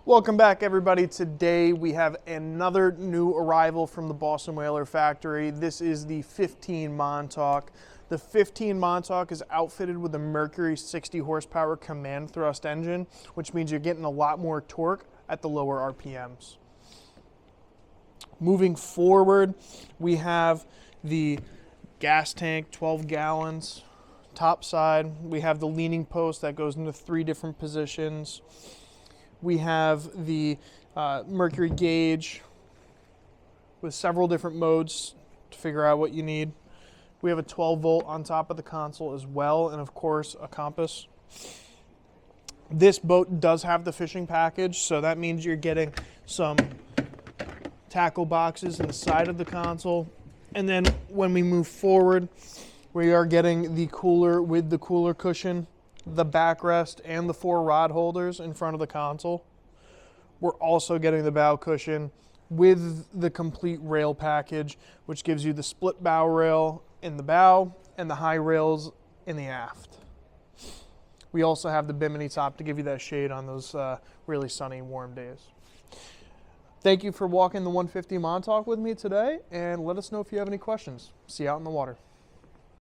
Welcome back, everybody. Today we have another new arrival from the Boston Whaler factory. This is the 15 Montauk. The 15 Montauk is outfitted with a Mercury 60 horsepower command thrust engine, which means you're getting a lot more torque at the lower RPMs. Moving forward, we have the gas tank, 12 gallons. Top side, we have the leaning post that goes into 3 different positions. We have the Mercury gauge with several different modes to figure out what you need. We have a 12 volt on top of the console as well, and of course a compass. This boat does have the fishing package, so that means you're getting some tackle boxes in the side of the console. And then when we move forward, we are getting the cooler with the cooler cushion, the backrest, and the 4 rod holders in front of the console. We're also getting the bow cushion with the complete rail package, which gives you the split bow rail in the bow and the high rails in the aft. We also have the bimini top to give you that shade on those really sunny, warm days. Thank you for walking the 150 Montauk with me today, and let us know if you have any questions. See you out in the water.